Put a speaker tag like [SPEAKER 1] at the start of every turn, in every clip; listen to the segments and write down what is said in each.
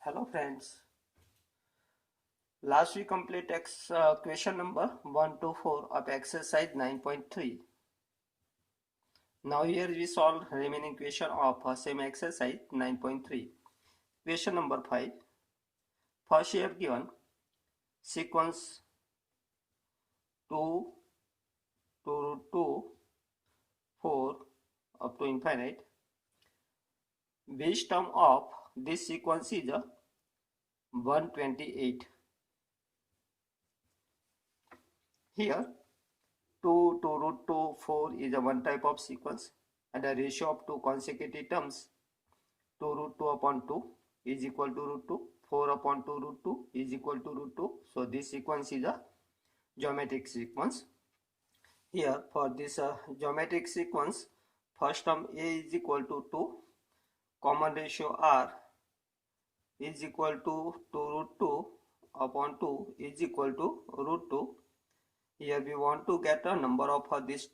[SPEAKER 1] Hello friends, last we complete question number 1 to 4 of exercise 9.3. Now here we solve remaining question of same exercise 9.3. Question number 5. First we have given sequence 2 to root 2, 4 up to infinite. Base term of this sequence is 128. Here 2 to root 2, 4 is a one type of sequence, and the ratio of two consecutive terms 2 root 2 upon 2 is equal to root 2, 4 upon 2 root 2 is equal to root 2. So this sequence is a geometric sequence. Here for this geometric sequence, first term a is equal to 2, common ratio r is equal to 2 root 2 upon 2 is equal to root 2. Here we want to get a number of this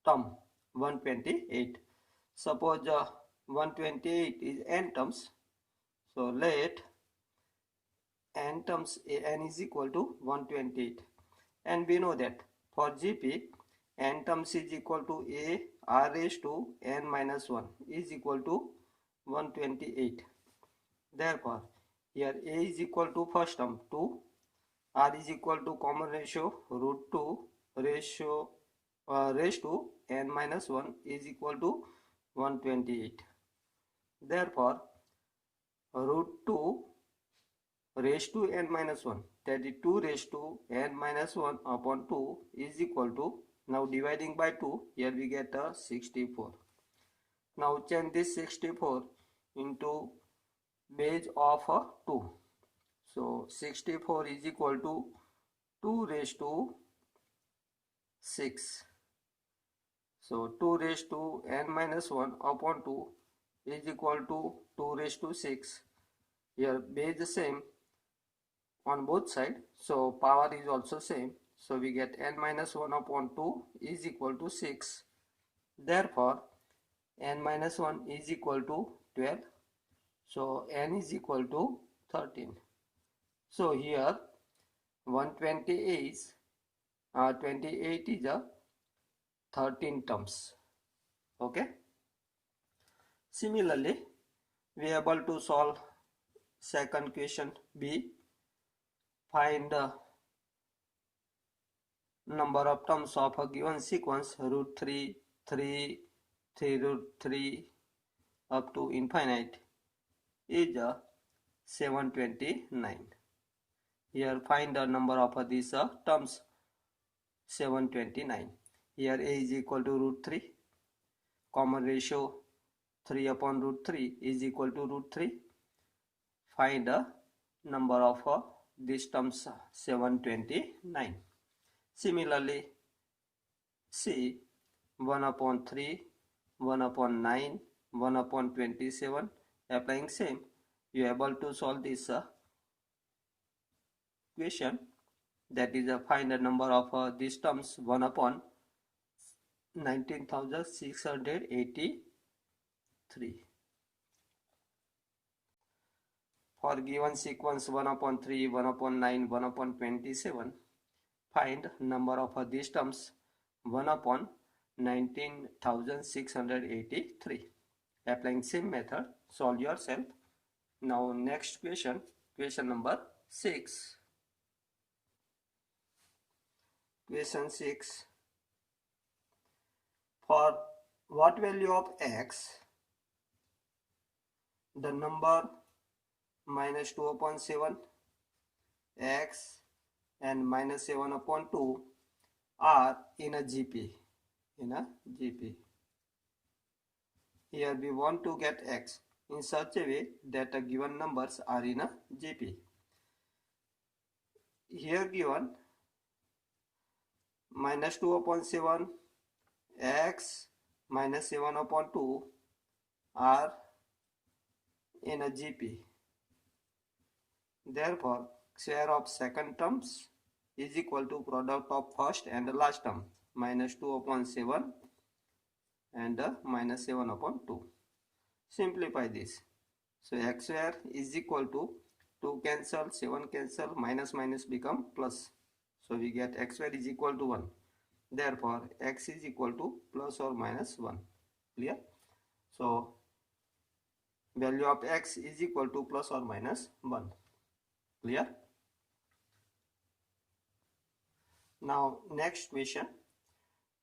[SPEAKER 1] term 128. Suppose 128 is n terms, so let n terms n is equal to 128, and we know that for GP n terms is equal to a r raised to n minus 1 is equal to 128. Therefore here a is equal to first term 2, r is equal to common ratio root 2 raised to n minus 1 is equal to 128. Therefore root 2 raised to n minus 1, that is 2 raised to n minus 1 upon 2 is equal to, now dividing by 2, here we get a 64. Now change this 64 into base of 2. So 64 is equal to 2 raised to 6. So 2 raised to n minus 1 upon 2 is equal to 2 raised to 6. Here base the same on both sides, so power is also same. So we get n minus 1 upon 2 is equal to 6. Therefore n minus 1 is equal to 12. So n is equal to 13. So here 128 is 28 is a 13 terms. Okay. Similarly, we are able to solve second question B. Find the number of terms of a given sequence root 3, 3, 3 root 3 up to infinite is 729. Here find the number of these terms 729. Here a is equal to root 3, common ratio 3 upon root 3 is equal to root 3. Find the number of these terms 729. Similarly C 1 upon 3, 1 upon 9, 1 upon 27, applying same, you are able to solve this question, that is find the number of these terms 1 upon 19,683. For given sequence 1 upon 3, 1 upon 9, 1 upon 27, find number of these terms 1 upon 19,683. Applying same method, solve yourself. Now next question, question number 6. Question 6. For what value of x, the number minus 2 upon 7, x and minus 7 upon 2 are in a GP. Here we want to get x in such a way that the given numbers are in a GP. Here given minus 2 upon 7, x minus 7 upon 2 are in a GP. Therefore share of second terms is equal to product of first and the last term, minus 2 upon 7 and minus 7 upon 2. Simplify this. So x square is equal to 2 cancel, 7 cancel, minus minus become plus. So we get x square is equal to 1. Therefore x is equal to plus or minus 1. Clear? So value of x is equal to plus or minus 1. Clear? Now next question.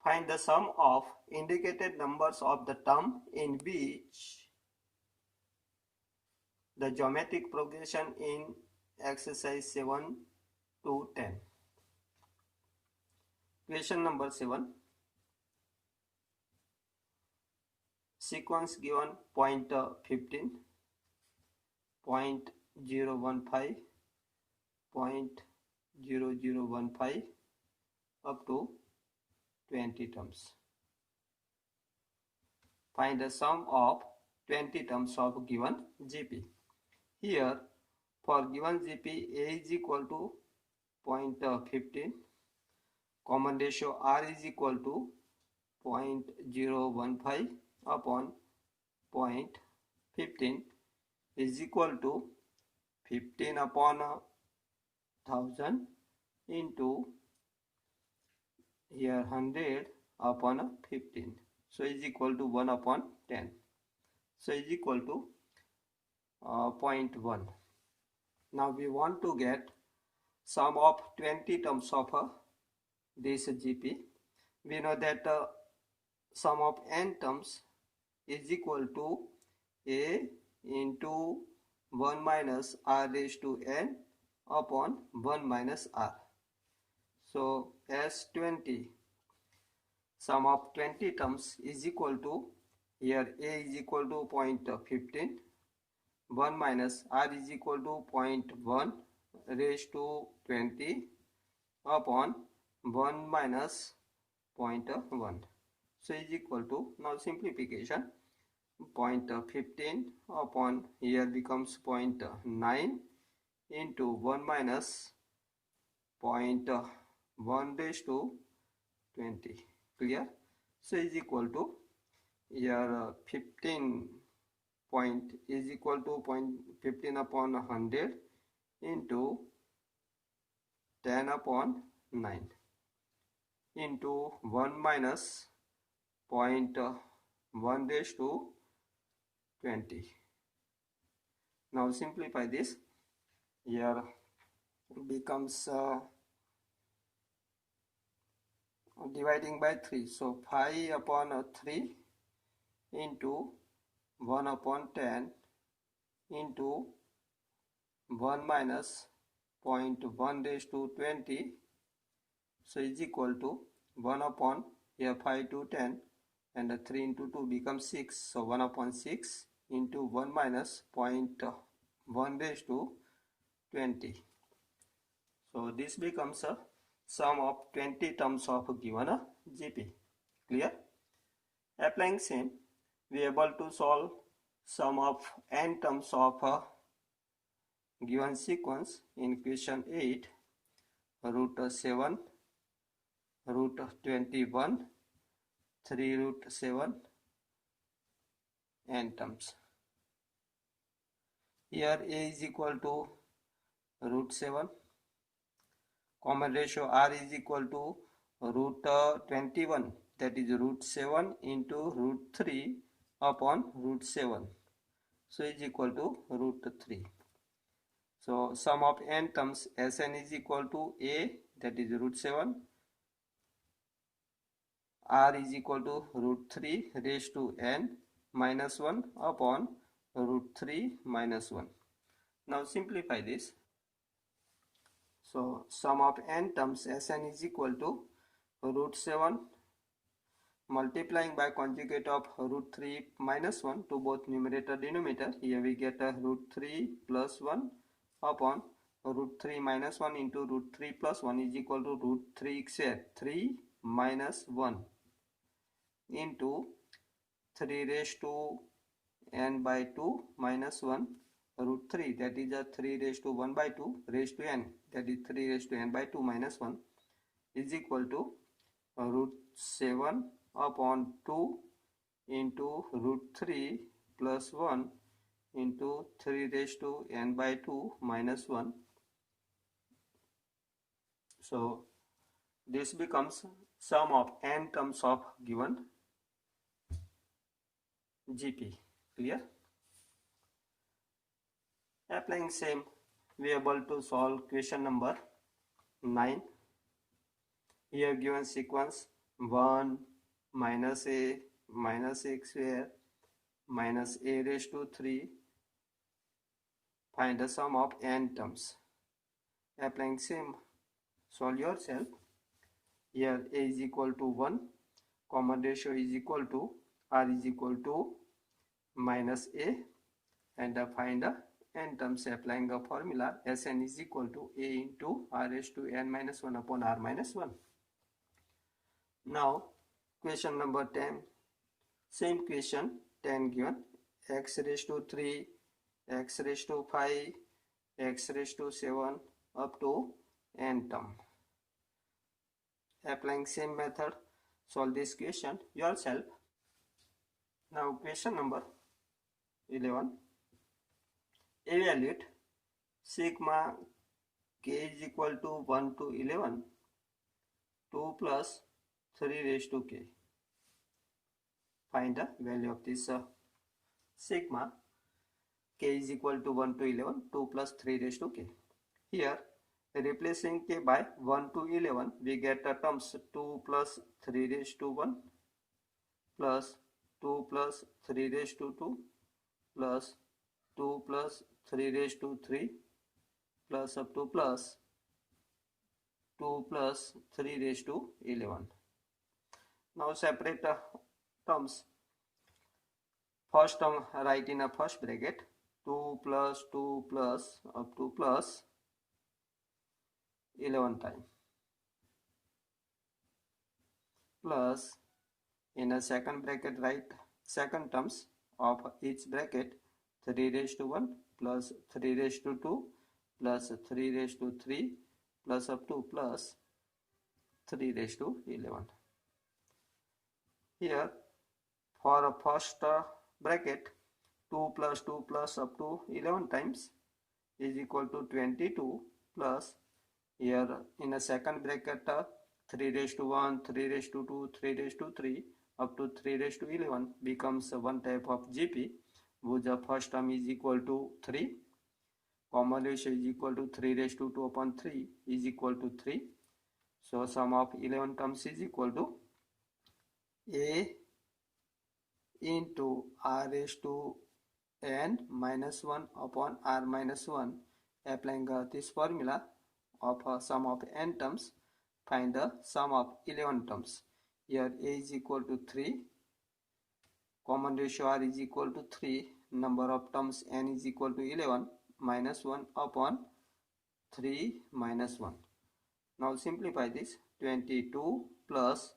[SPEAKER 1] Find the sum of indicated numbers of the term in which the geometric progression in exercise 7 to 10. Question number 7. Sequence given point 15, point 015, point 0015 up to 20 terms. Find the sum of 20 terms of given GP. Here for given GP, A is equal to point 15, common ratio R is equal to 0.015 upon 0.15 is equal to 15 upon 1000 into here 100 upon 15. So is equal to 1 upon 10. So is equal to 0.1. Now we want to get sum of 20 terms of this GP. We know that sum of n terms is equal to A into 1 minus R raised to n upon 1 minus R. So as 20, sum of 20 terms is equal to, here A is equal to 0.15, 1 minus R is equal to 0.1 raised to 20 upon 1 minus 0.1. So is equal to, now simplification, 0.15 upon here becomes 0.9 into 1 minus 0.1 raised to 20. Clear? So is equal to here 15 point is equal to 0.15 upon 100 into 10 upon 9 into 1 minus 0.1 raised to 20. Now simplify this. Here becomes dividing by 3. So 5 upon 3 into 1 upon 10 into 1 minus 0.1 raised to 20. So is equal to 1 upon here 5 to 10 and 3 into 2 becomes 6. So 1 upon 6 into 1 minus 0.1 raised to 20. So this becomes a sum of 20 terms of a given GP. Clear? Applying same, we are able to solve sum of n terms of a given sequence in question 8, root 7, root 21, 3 root 7 n terms. Here A is equal to root 7, common ratio R is equal to root 21, that is root 7 into root 3 upon root 7. So is equal to root 3. So sum of n terms Sn is equal to A, that is root 7, R is equal to root 3 raised to n minus 1 upon root 3 minus 1. Now simplify this. So sum of n terms Sn is equal to root 7 multiplying by conjugate of root 3 minus 1 to both numerator denominator. Here we get a root 3 plus 1 upon root 3 minus 1 into root 3 plus 1 is equal to root 3 square 3 minus 1 into 3 raised to n by 2 minus 1 root 3, that is a 3 raised to 1 by 2 raised to n, that is 3 raised to n by 2 minus 1 is equal to root 7 upon 2 into root 3 plus 1 into 3 raised to n by 2 minus 1. So this becomes sum of n terms of given GP. Clear? Applying same, we are able to solve question number 9. Here given sequence 1 minus a minus x square minus a raised to 3. Find the sum of n terms. Applying same, solve yourself. Here a is equal to 1, common ratio is equal to r is equal to minus a, and find the n terms. Applying the formula Sn is equal to a into r raised to n minus 1 upon r minus 1. Now question number 10, same question, 10 given, x raised to 3, x raised to 5, x raised to 7 up to n term. Applying same method, solve this question yourself. Now question number 11, evaluate sigma k is equal to 1 to 11, 2 plus 3 raised to k. Find the value of this sigma k is equal to 1 to 11, 2 plus 3 raised to k. Here replacing k by 1 to 11, we get the terms 2 plus 3 raised to 1 plus 2 plus 3 raised to 2 plus 2 plus 3 raised to 3 plus up to plus 2 plus 3 raised to 11. Now separate terms. First term write in a first bracket, 2 plus 2 plus up to plus 11 times, plus in a second bracket write second terms of each bracket, 3 raised to 1 plus 3 raised to 2 plus 3 raised to 3 plus up to plus 3 raised to 11. Here for a first bracket, 2 plus 2 plus up to 11 times is equal to 22, plus here in a second bracket 3 raised to 1, 3 raised to 2, 3 raised to 3 up to 3 raised to 11 becomes one type of GP, whose first term is equal to 3, common ratio is equal to 3 raised to 2 upon 3 is equal to 3. So sum of 11 terms is equal to a into r raised to n minus 1 upon r minus 1. Applying this formula of sum of n terms, find the sum of 11 terms. Here a is equal to 3, common ratio r is equal to 3, number of terms n is equal to 11, minus 1 upon 3 minus 1. Now simplify this, 22 plus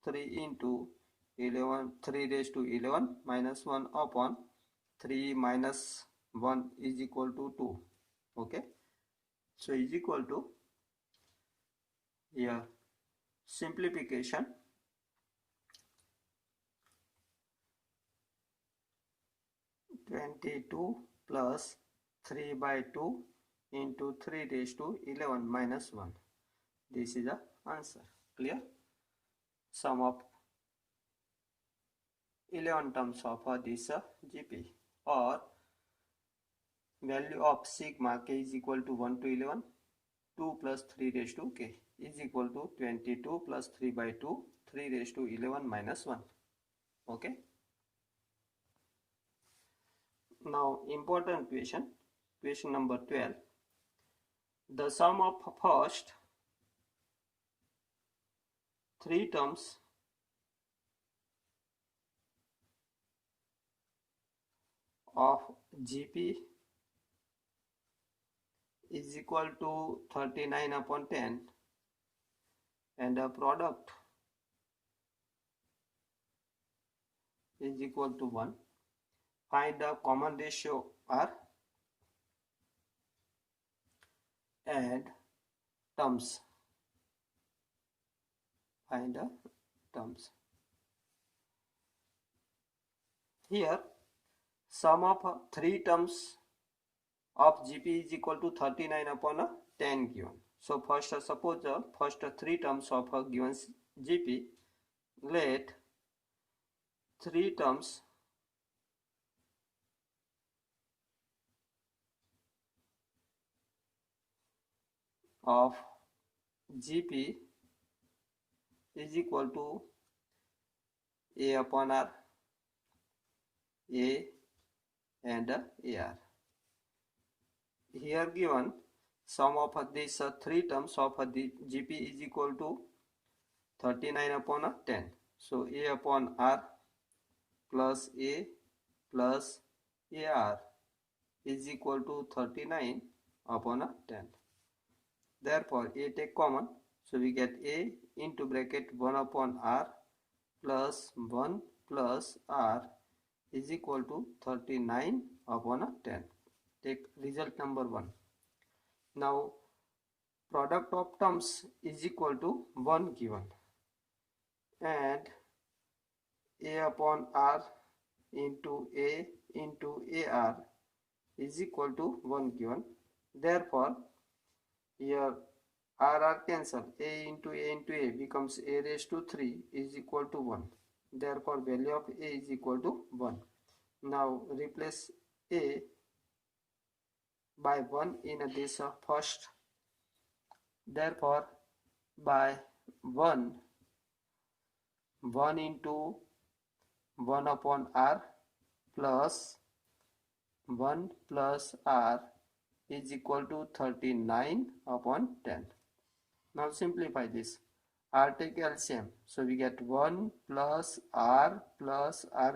[SPEAKER 1] 3 into 11, 3 raised to 11 minus 1 upon 3 minus 1 is equal to 2. Okay, so is equal to, here simplification, 22 plus 3 by 2 into 3 raised to 11 minus 1. This is the answer. Clear? Sum of 11 terms of this GP, or value of sigma k is equal to 1 to 11, 2 plus 3 raised to k is equal to 22 plus 3 by 2, 3 raised to 11 minus 1. Okay. Now important question, question number 12. The sum of first 3 terms of GP is equal to 39 upon 10, and the product is equal to 1. Find the common ratio R and terms. Find the terms. Here sum of three terms of GP is equal to 39 upon 10 given. So first suppose the first three terms of a given GP, let three terms of GP is equal to A upon R, A and AR. Here given sum of these three terms of the GP is equal to 39 upon 10. So A upon R plus A plus AR is equal to 39 upon 10. Therefore A take common, so we get A into bracket 1 upon R plus 1 plus R is equal to 39 upon 10. Take result number 1. Now product of terms is equal to 1 given, and A upon R into A into AR is equal to 1 given. Therefore here R cancel, A into A becomes A raised to 3 is equal to 1. Therefore value of A is equal to 1. Now replace A by 1 in this first. Therefore by 1 into 1 upon R plus 1 plus R is equal to 39 upon 10. Now simplify this. R take LCM. So we get 1 plus R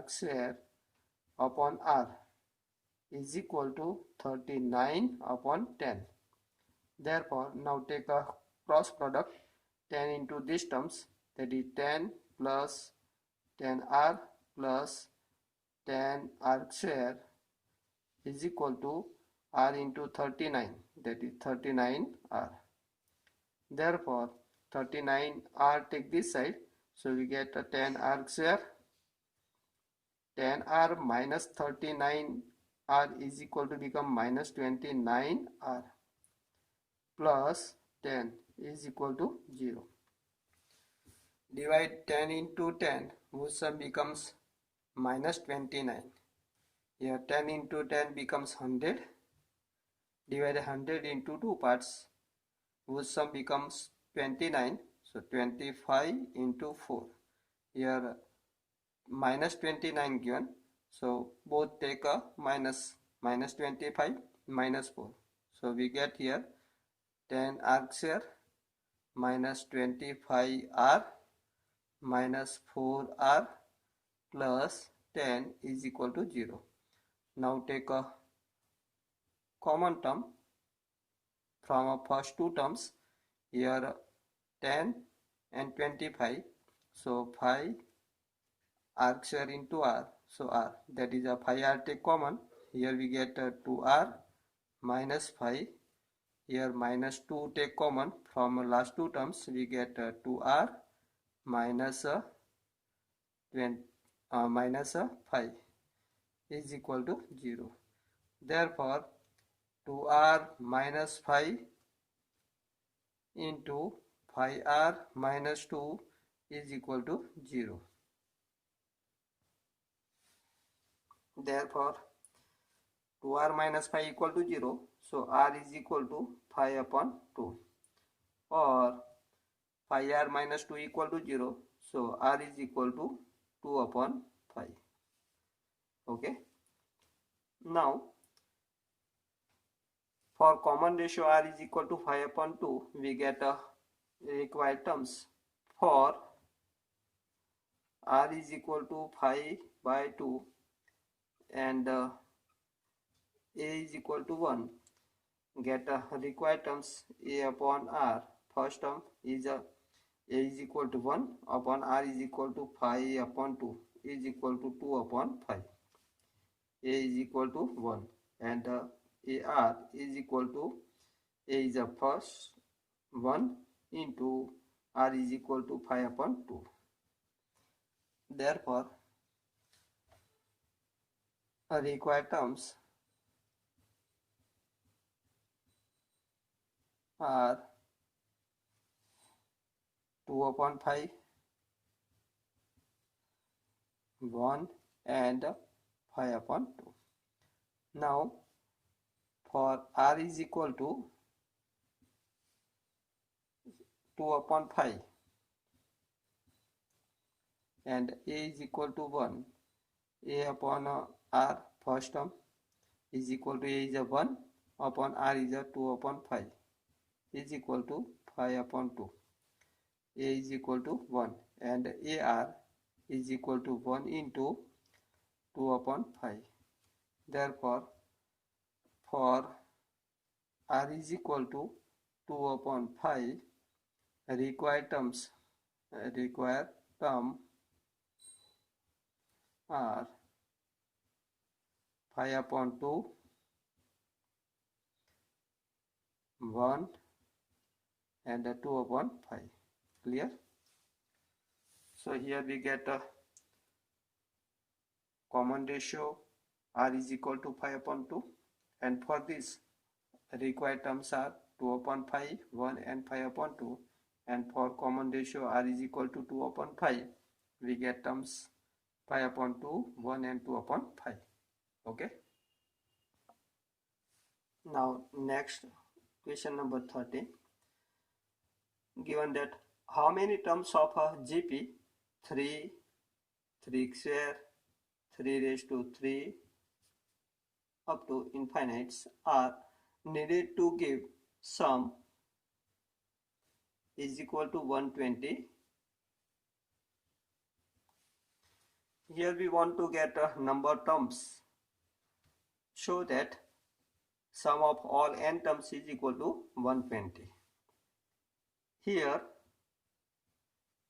[SPEAKER 1] square upon R is equal to 39 upon 10. Therefore now take a cross product 10 into these terms, that is 10 plus 10R plus 10R square is equal to R into 39, that is 39R. Therefore 39R take this side, so we get a 10R square. 10R minus 39R is equal to become minus 29R plus 10 is equal to 0. Divide 10 into 10, whose sum becomes minus 29. Here 10 into 10 becomes 100. Divide 100 into two parts, whose sum becomes 29. So 25 into 4. Here minus 29 given. So both take a minus 25 minus 4. So we get here 10R square minus 25R minus 4R plus 10 is equal to 0. Now take a common term from our first two terms. Here 10 and 25. So 5 R square into R. So R, that is a 5R take common. Here we get 2R minus 5. Here minus 2 take common from last two terms. We get 2R minus 5 is equal to 0. Therefore 2R minus 5 into 5R minus 2 is equal to 0. Therefore 2R minus 5 equal to 0. So R is equal to 5 upon 2, or 5R minus 2 equal to 0. So R is equal to 2 upon 5. Okay. Now for common ratio R is equal to 5 upon 2, we get a required terms. For R is equal to 5 by 2 and A is equal to 1, get required terms A upon R. First term is A is equal to 1 upon R is equal to 5 upon 2 is equal to 2 upon 5. A is equal to 1 and AR is equal to A is the first 1 into R is equal to 5 upon 2. Therefore required terms are 2/5, 1 and 5/2. Now for r is equal to 2/5 and a is equal to 1, a upon r first term is equal to a is a 1 upon r is a 2/5 is equal to 5/2. A is equal to 1 and ar is equal to 1 into 2/5. Therefore, for r is equal to 2/5, required term are 5/2, 1 and 2/5. Clear? So here we get a common ratio r is equal to 5/2, and for this required terms are 2/5, 1 and 5/2, and for common ratio r is equal to 2/5 we get terms 5/2, 1 and 2/5. Okay. Now next question number 13. Given that how many terms of a GP 3, 3 square, 3 raised to 3 up to infinites are needed to give sum is equal to 120. Here we want to get a number terms, show that sum of all n terms is equal to 120. Here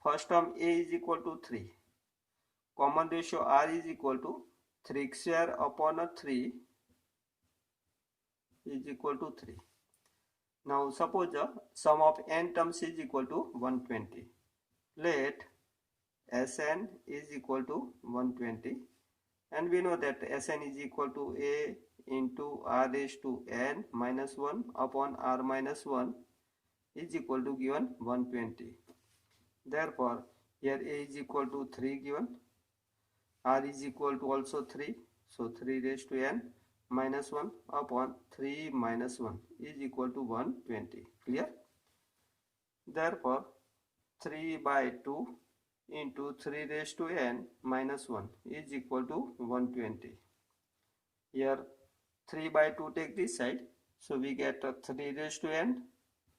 [SPEAKER 1] first term a is equal to 3, common ratio r is equal to 3 square upon a 3 is equal to 3. Now suppose the sum of n terms is equal to 120. Let Sn is equal to 120, and we know that Sn is equal to a into r raised to n minus 1 upon r minus 1 is equal to given 120. Therefore here a is equal to 3 given, r is equal to also 3, so 3 raised to n minus 1 upon 3 minus 1 is equal to 120. Clear? Therefore 3 by 2 into 3 raised to n minus 1 is equal to 120. Here 3 by 2 take this side, so we get 3 raised to n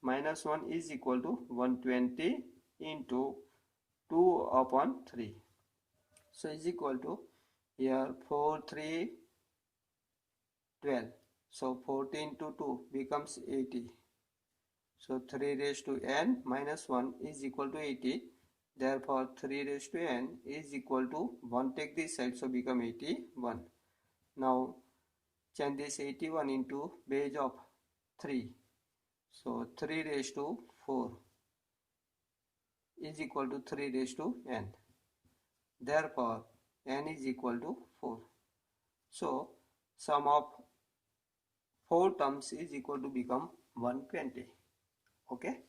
[SPEAKER 1] minus 1 is equal to 120 into 2 upon 3. So is equal to here 4, 3, 12. So 40 into 2 becomes 80. So 3 raised to n minus 1 is equal to 80. Therefore 3 raised to n is equal to 1 take this side, so become 81. Now change this 81 into base of 3. So 3 raised to 4 is equal to 3 raised to n. Therefore n is equal to 4. So sum of 4 terms is equal to become 120. Okay.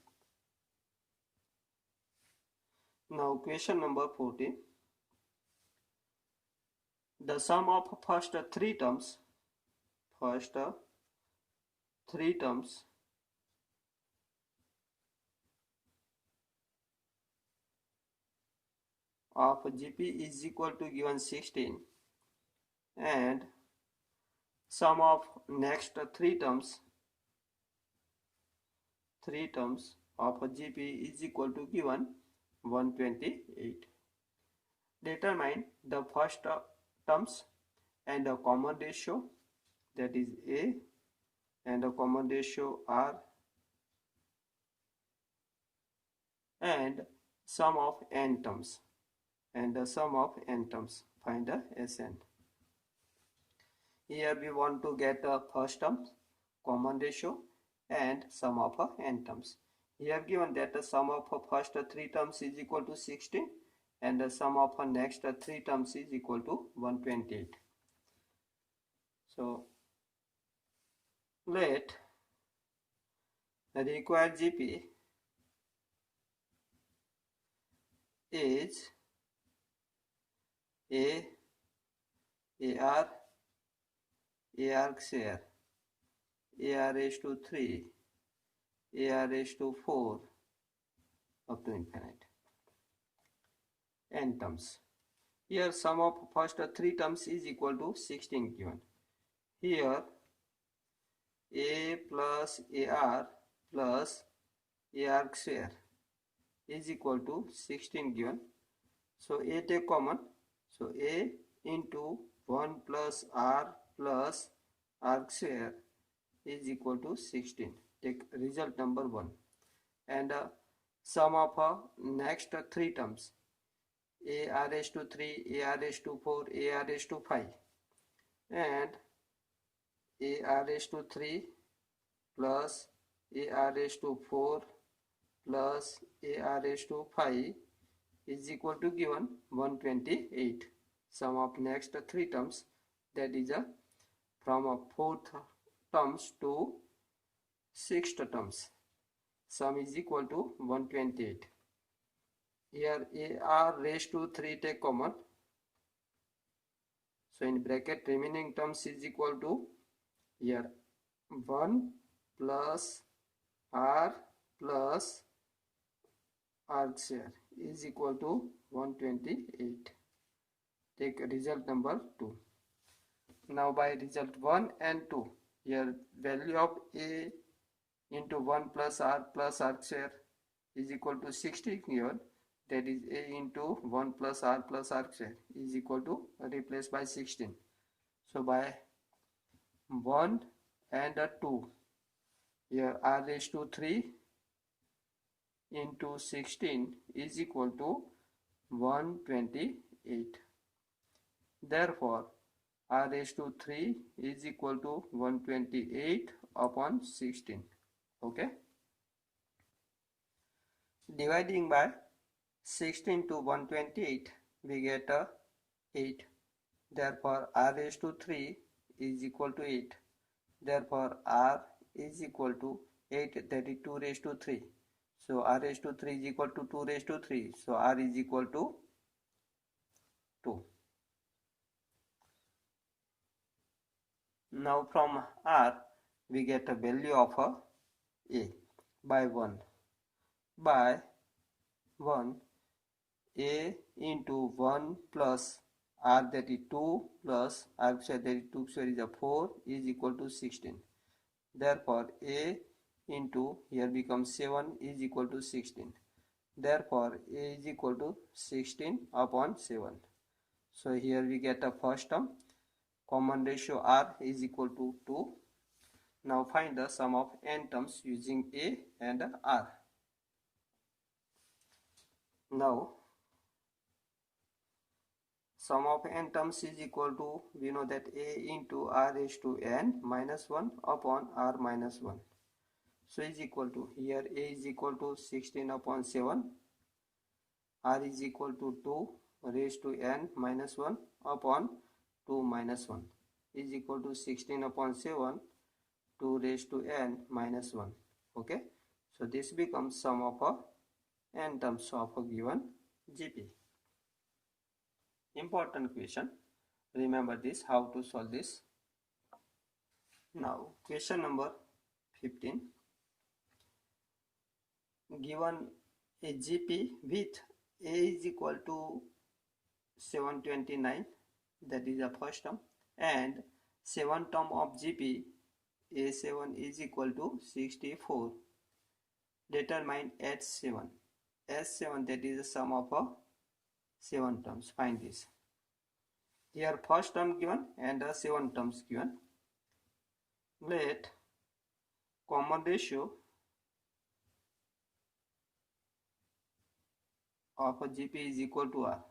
[SPEAKER 1] Now question number 14. The sum of first 3 terms of GP is equal to given 16, and sum of next 3 terms of GP is equal to given 128. Determine the first terms and a common ratio, that is A, and a common ratio R, and sum of n terms, and the sum of n terms. Find the Sn. Here we want to get the first term, common ratio, and sum of n terms. Here given that the sum of first 3 terms is equal to 16 and the sum of next 3 terms is equal to 128. So let the required GP is A, AR, AR share, AR raised to 3, AR raised to 4 up to infinite. N terms. Here sum of first 3 terms is equal to 16 given. Here A plus AR plus AR square is equal to 16 given. So A take common. So A into 1 plus R plus R square is equal to 16. Take result number 1. And sum of next 3 terms. A r raised to 3, A r raised to 4, A r raised to 5. And A r raised to 3 plus A r raised to 4 plus A r raised to 5 is equal to given 128. Sum of next 3 terms, that is from 4th terms to 6th terms. Sum is equal to 128. Here A r raised to 3 take common. So in bracket remaining terms is equal to here 1 plus R plus R share is equal to 128. Take result number 2. Now by result 1 and 2, here value of A into 1 plus R share is equal to 60 given. That is A into 1 plus R share is equal to replace by 16. So by 1 and 2, here R raised to 3 into 16 is equal to 128. Therefore, R raised to 3 is equal to 128 upon 16. Okay. Dividing by 16 to 128, we get 8. Therefore, R raised to 3 is equal to 8. Therefore, R is equal to 8, that is 2 raised to 3. So, R raised to 3 is equal to 2 raised to 3. So, R is equal to 2. Now, from R, we get a value of A by 1. By 1, A into 1 plus R, that is 2 plus R square, that is 2 square is a 4, is equal to 16. Therefore, A into here becomes 7 is equal to 16. Therefore, A is equal to 16 upon 7. So here we get a first term. Common ratio R is equal to 2. Now find the sum of n terms using A and R. Now sum of n terms is equal to, we know that A into R raised to n minus 1 upon R minus 1. So is equal to, here A is equal to 16 upon 7, R is equal to 2 raised to n minus 1 upon 2 minus 1 is equal to 16 upon 7, 2 raised to n minus 1. Okay, so this becomes sum of n terms of a given GP. Important question. Remember this, how to solve this. Now question number 15. Given a GP with A is equal to 729, that is the first term, and 7 term of GP A7 is equal to 64. Determine H7. H7, that is the sum of 7 terms. Find this. Here first term given and 7 terms given. Let common ratio of a GP is equal to R.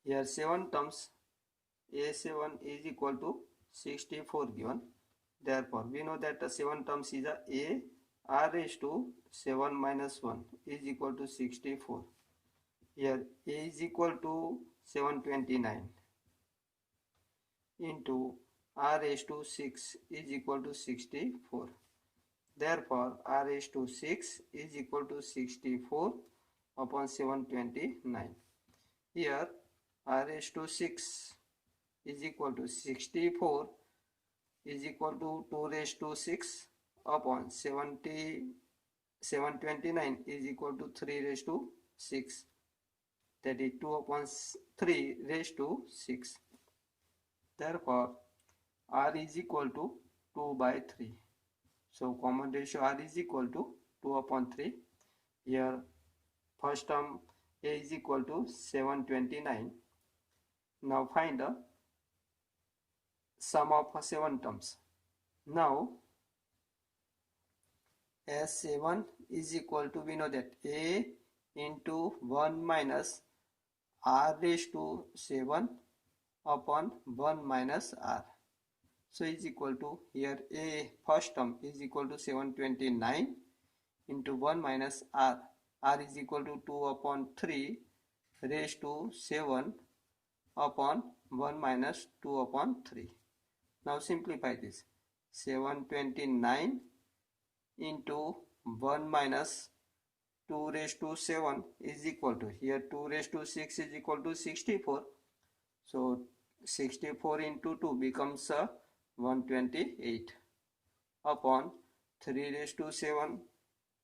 [SPEAKER 1] Here 7 terms, A7 is equal to 64 given. Therefore, we know that the 7 terms is A R raised to 7 minus 1 is equal to 64. Here A is equal to 729 into r raised to 6 is equal to 64. Therefore, r raised to 6 is equal to 64 upon 729. Here, r raised to 6 is equal to 64 is equal to 2 raised to 6 upon 729 is equal to 3 raised to 6. That is 2 upon 3 raised to 6. Therefore, r is equal to 2 by 3. So common ratio r is equal to 2 upon 3. Here first term a is equal to 729. Now find the sum of 7 terms. Now S7 is equal to, we know that a into 1 minus r raised to 7 upon 1 minus r. So is equal to, here a first term is equal to 729 into 1 minus r. R is equal to 2 upon 3 raised to 7 upon 1 minus 2 upon 3. Now simplify this. 729 into 1 minus 2 raised to 7 is equal to, here 2 raised to 6 is equal to 64. So 64 into 2 becomes 128 upon 3 raised to 7.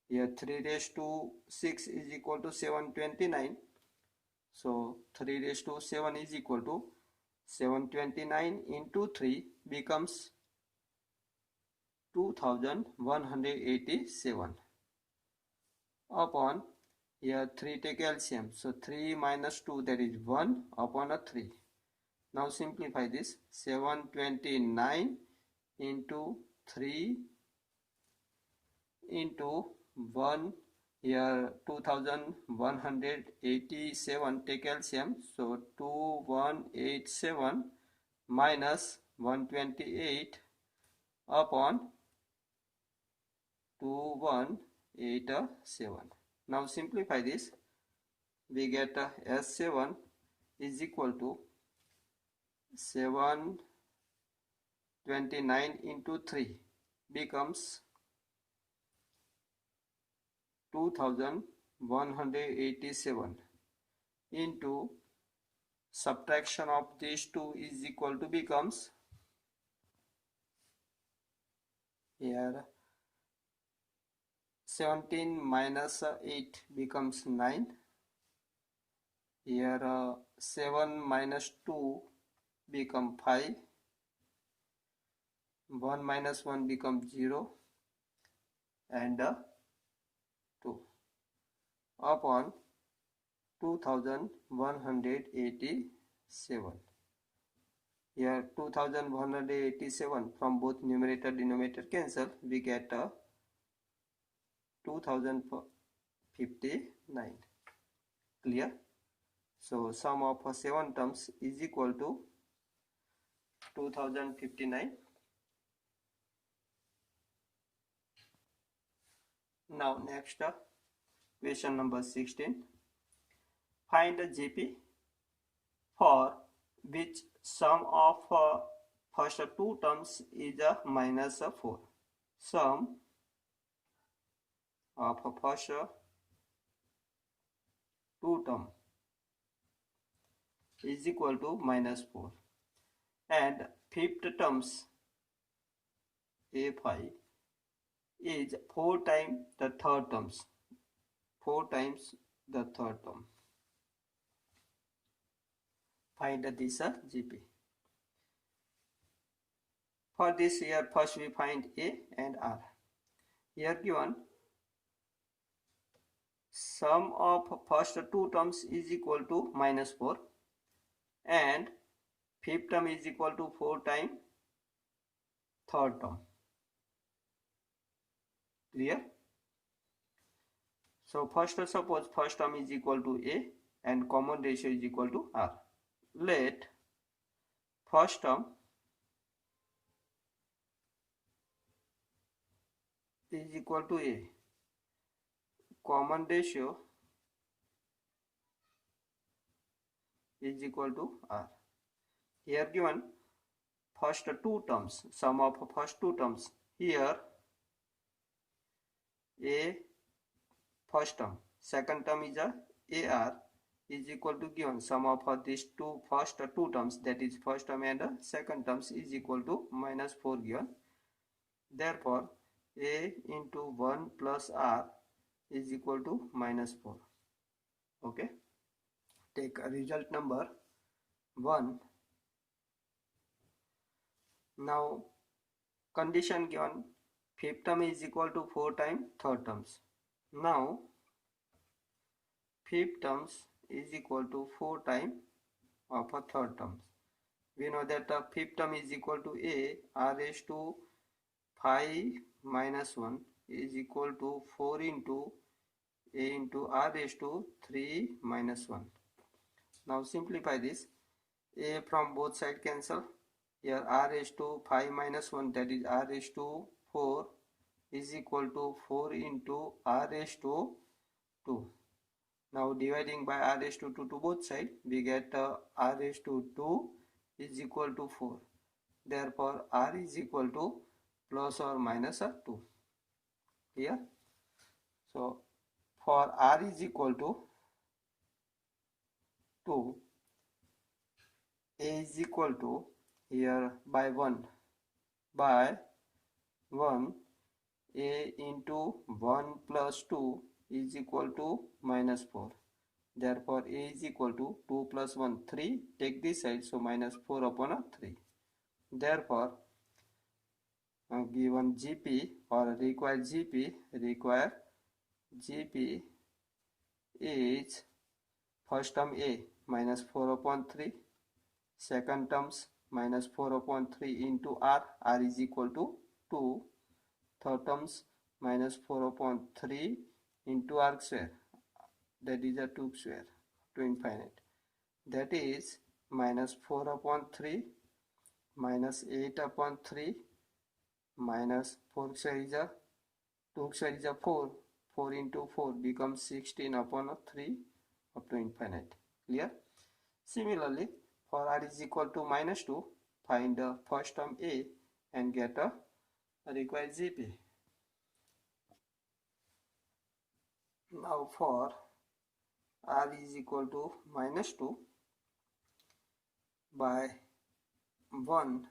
[SPEAKER 1] Here 3 raised to 6 is equal to 729. So 3 raised to 7 is equal to 729 into 3 becomes 2187 upon, here 3 take LCM. So 3 minus 2, that is 1 upon a 3. Now simplify this. 729 into 3 into 1, here 2187 take LCM. So 2187 minus 128 upon 2187. Now simplify this. We get S7 is equal to 729 into 3 becomes 2187 into subtraction of these two is equal to becomes, here 17 minus 8 becomes 9. Here 7 minus 2 become 5. 1 minus 1 becomes 0 and 2 upon 2187. Here 2187 from both numerator denominator cancel, we get 2059. Clear? So sum of 7 terms is equal to 2059. Now next question number 16. Find the GP for which sum of first two terms is minus 4. Sum of first two term is equal to minus 4 and fifth terms A5 is 4 times the third terms. 4 times the third term. Find this GP. For this here first we find A and R. Here given sum of first two terms is equal to minus 4 and fifth term is equal to 4 times third term. Clear? So first suppose first term is equal to A and common ratio is equal to R. Let first term is equal to A, common ratio is equal to R. Here given first two terms, sum of first two terms. Here a first term, second term is a AR is equal to given sum of these two first two terms, that is first term and second terms is equal to -4 given. Therefore A into 1 plus R is equal to -4. Okay, take a result number 1. Now condition given, fifth term is equal to 4 times third terms. Now fifth terms is equal to 4 times of a third terms. We know that the fifth term is equal to A R raised to 5 minus 1 is equal to 4 into A into R raised to 3 minus 1. Now simplify this. A from both sides cancel. Here R raised to 5 minus 1, that is R raised to 4 is equal to 4 into R raised to 2. Now dividing by R raised to 2 to both sides, we get R raised to 2 is equal to 4. Therefore R is equal to plus or minus 2. Here, so for R is equal to 2, A is equal to, here by 1, A into 1 plus 2 is equal to -4. Therefore A is equal to 2 plus 1 3, take this side, so -4 upon 3. Therefore given GP or required GP is first term A -4 upon 3, second terms -4 upon 3 into R is equal to 2, third terms -4 upon 3 into R square, that is a 2 square to infinite, that is -4 upon 3 -8 upon 3 minus 4 square is a 2 square is a 4, 4 into 4 becomes 16 upon 3 up to infinite. Clear? Similarly, for R is equal to -2, find the first term A and get a required GP. Now for R is equal to -2, by 1,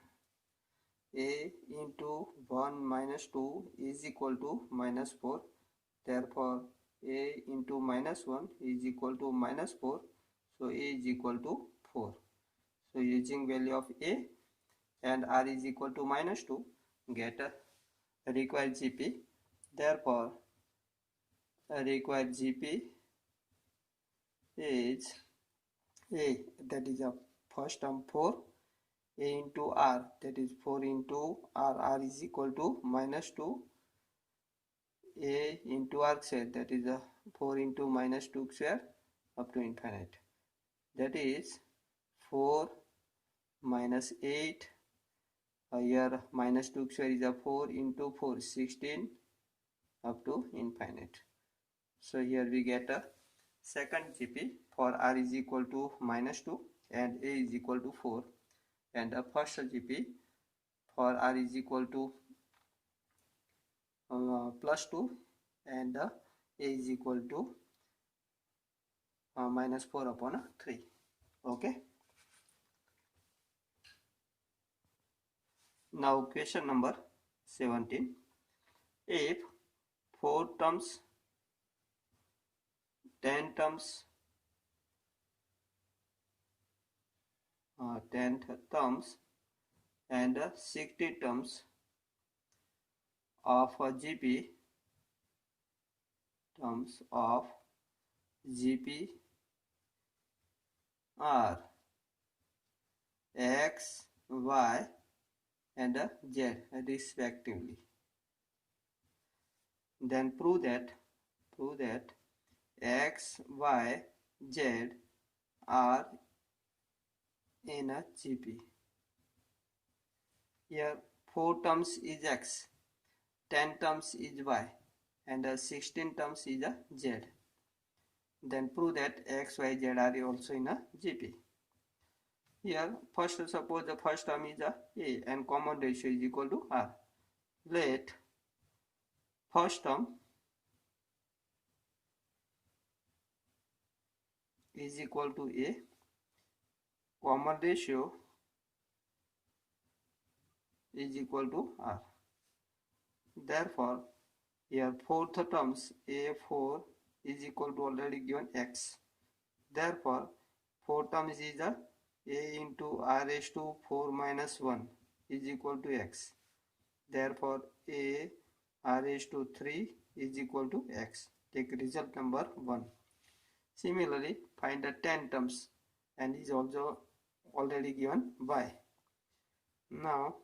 [SPEAKER 1] A into 1 minus 2 is equal to -4. Therefore A into -1 is equal to -4. So A is equal to 4. So using value of A and R is equal to -2, get a required GP. Therefore a required GP is A, that is a first term 4, A into R, that is 4 into R is equal to -2, A into R square, that is a 4 into -2 square up to infinite, that is 4 minus 8, here -2 square is a 4 into 4, 16 up to infinite. So here we get a second GP for R is equal to -2 and A is equal to 4, and a first GP for R is equal to +2 and A is equal to -4 upon 3. Okay. Now question number 17. If 4 terms, 10 terms, 10 terms and 60 terms of GP are X, Y and Z respectively, then prove that X, Y, Z are in a GP. Here 4 terms is X, 10 terms is Y and 16 terms is a Z. Then prove that X, Y, Z are also in a GP. Here, first suppose the first term is a and common ratio is equal to r. Let first term is equal to a, common ratio is equal to r. Therefore, here fourth terms a4 is equal to already given x. Therefore, fourth terms is a into r raised to 4 minus 1 is equal to x. Therefore, a r raised to 3 is equal to x. Take result number 1. Similarly, find the 10 terms and is also already given y. Now,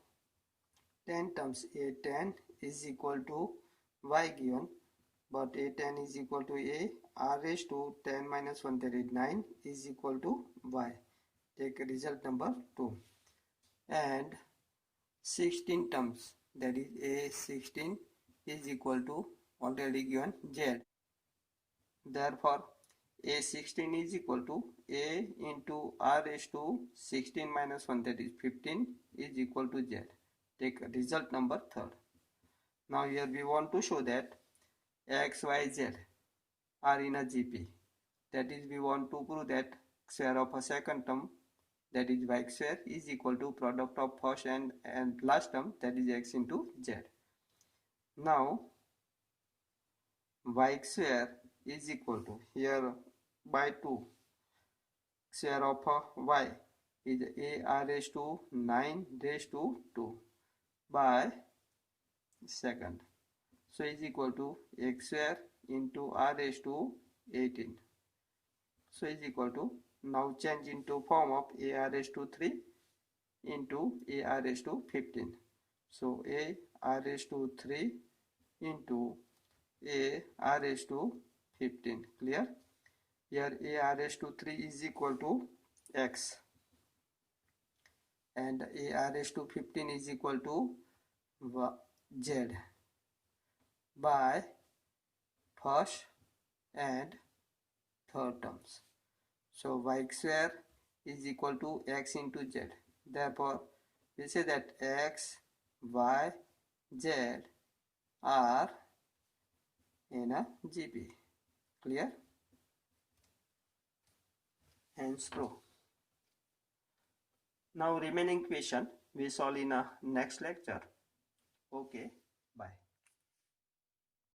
[SPEAKER 1] 10 terms a10 is equal to y given, but a10 is equal to a r raised to 10 minus 1, that is 9 is equal to y. Take result number 2. And 16 terms, that is a16 is equal to already given z. Therefore, a16 is equal to a into r raised to 16 minus 1, that is 15 is equal to z. Take result number 3. Now here we want to show that x, y, z are in a GP. That is, we want to prove that square of a second term, that is y square, is equal to product of first and last term, that is x into z. Now y square is equal to, here by 2, square of y is a r raised to 9 raised to 2 by second. So is equal to x square into r raised to 18. So is equal to, now change into form of a r raised to 3 into a r raised to 15. So a r raised to 3 into a r raised to 15. Clear? Here a r raised to 3 is equal to x and a r raised to 15 is equal to z by first and third terms. So y square is equal to x into z. Therefore, we say that x, y, z are in a GP. Clear? Hence true. Now remaining question we solve in a next lecture. Okay.